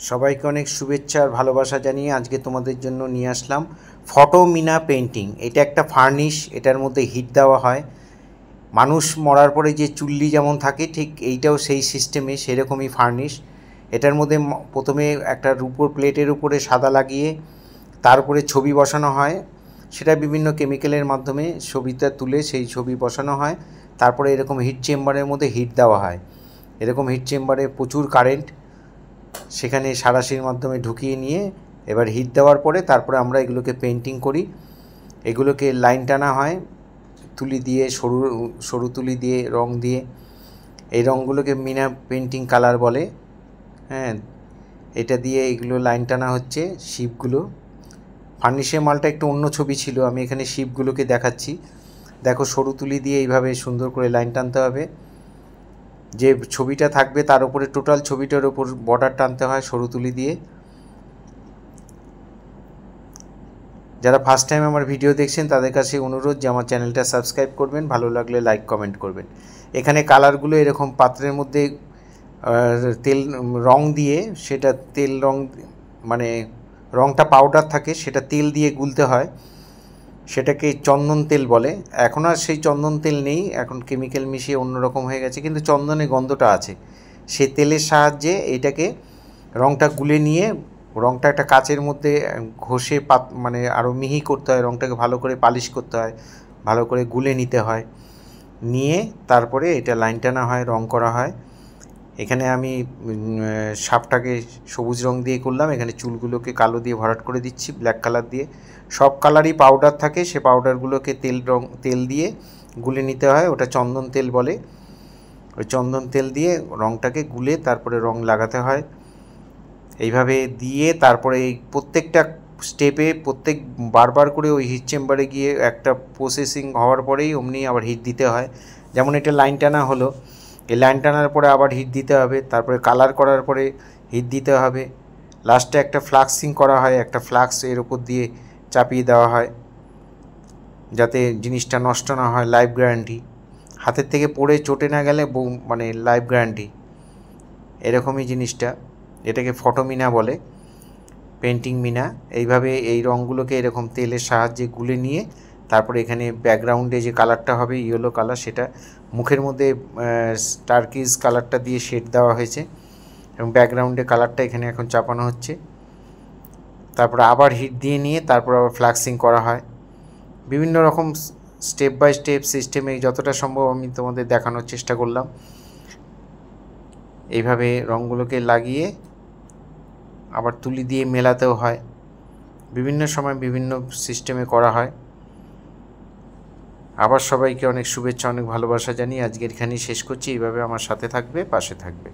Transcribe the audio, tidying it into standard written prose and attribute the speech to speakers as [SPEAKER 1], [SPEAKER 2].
[SPEAKER 1] সবাইকে অনেক শুভেচ্ছা আর ভালোবাসা জানিয়ে আজকে তোমাদের জন্য নিয়ে আসলাম ফটোমিনা পেন্টিং। এটা একটা ফার্নিশ, এটার মধ্যে হিট দেওয়া হয়। মানুষ মরার পরে যে চুল্লি যেমন থাকে ঠিক এইটাও সেই সিস্টেমে, সেরকমই ফার্নিশ। এটার মধ্যে প্রথমে একটা রূপোর প্লেটের উপরে সাদা লাগিয়ে তার উপরে ছবি বসানো হয়, সেটা বিভিন্ন কেমিক্যালের মাধ্যমে ছবিটা তুলে সেই ছবি বসানো হয়। তারপরে এরকম হিট চেম্বারের মধ্যে হিট দেওয়া হয়। এরকম হিট চেম্বারে প্রচুর কারেন্ট সেখানে সাঁড়াশির মাধ্যমে ঢুকিয়ে নিয়ে এবার হিট দেওয়ার পরে তারপরে আমরা এগুলোকে পেন্টিং করি। এগুলোকে লাইন টানা হয় তুলি দিয়ে, সরু সরু তুলি দিয়ে, রং দিয়ে। এই রঙগুলোকে মিনা পেন্টিং কালার বলে। হ্যাঁ, এটা দিয়ে এগুলো লাইন টানা হচ্ছে শিপগুলো। ফার্নিশের মালটা একটু অন্য ছবি ছিল, আমি এখানে শিপগুলোকে দেখাচ্ছি। দেখো, সরু তুলি দিয়ে এইভাবে সুন্দর করে লাইন টানতে হবে। যে ছবিটা থাকবে তার উপরে টোটাল ছবিটার উপর বর্ডার টানতে হয় সরু তুলি দিয়ে। যারা ফার্স্ট টাইম আমার ভিডিও দেখছেন তাদের কাছে অনুরোধ যে আমার চ্যানেলটা সাবস্ক্রাইব করবেন, ভালো লাগলে লাইক কমেন্ট করবেন। এখানে কালারগুলো এরকম পাত্রের মধ্যে তেল রং দিয়ে, সেটা তেল রং মানে রংটা পাউডার থাকে, সেটা তেল দিয়ে গুলতে হয়। সেটাকে চন্দন তেল বলে। এখন আর সেই চন্দন তেল নেই, এখন কেমিক্যাল মিশিয়ে অন্যরকম হয়ে গেছে, কিন্তু চন্দনের গন্ধটা আছে। সেই তেলের সাহায্যে এটাকে রংটা গুলে নিয়ে, রংটা একটা কাচের মধ্যে ঘষে মানে আরও মিহি করতে হয়, রংটাকে ভালো করে পালিশ করতে হয়, ভালো করে গুলে নিতে হয়। নিয়ে তারপরে এটা লাইন টানা হয়, রং করা হয়। এখানে আমি সাপটাকে সবুজ রং দিয়ে করলাম, এখানে চুলগুলোকে কালো দিয়ে ভরাট করে দিচ্ছি ব্ল্যাক কালার দিয়ে। সব কালারই পাউডার থাকে, সে পাউডারগুলোকে তেল দিয়ে গুলে নিতে হয়, ওটা চন্দন তেল বলে। ওই চন্দন তেল দিয়ে রংটাকে গুলে তারপরে রং লাগাতে হয়। এইভাবে দিয়ে তারপরে এই প্রত্যেকটা স্টেপে বারবার করে ওই হিট চেম্বারে গিয়ে একটা প্রসেসিং হওয়ার পরেই অমনি আবার হিট দিতে হয়। যেমন এটা লাইন টানা হলো, এই লাইন টানার পরে আবার হিট দিতে হবে, তারপরে কালার করার পরে হিট দিতে হবে। লাস্টে একটা ফ্লাক্সিং করা হয়, একটা ফ্লাক্স এর উপর দিয়ে চাপিয়ে দেওয়া হয় যাতে জিনিসটা নষ্ট না হয়। লাইফ গ্যারান্টি, হাতের থেকে পড়ে চটে না গেলে মানে লাইফ গ্যারান্টি, এরকমই জিনিসটা। এটাকে ফটোমিনা বলে, পেন্টিং মিনা। এইভাবে এই রঙগুলোকে এরকম তেলের সাহায্যে গুলে নিয়ে তারপরে এখানে ব্যাকগ্রাউন্ডে যে কালারটা হবে ইয়েলো কালার, সেটা মুখের মধ্যে টার্কিজ কালারটা দিয়ে শেড দেওয়া হয়েছে এবং ব্যাকগ্রাউন্ডে কালারটা এখানে এখন চাপানো হচ্ছে। তারপরে আবার হিট দিয়ে নিয়ে তারপর আবার ফ্লাক্সিং করা হয়। বিভিন্ন রকম স্টেপ বাই স্টেপ সিস্টেমে যতটা সম্ভব আমি তোমাদের দেখানোর চেষ্টা করলাম। এইভাবে রঙগুলোকে লাগিয়ে আবার তুলি দিয়ে মেলাতেও হয়, বিভিন্ন সময় বিভিন্ন সিস্টেমে করা হয়। আবার সবাইকে অনেক শুভেচ্ছা, অনেক ভালোবাসা জানিয়ে আজকের এখানেই শেষ করছি। এইভাবে আমার সাথে থাকবে, পাশে থাকবে।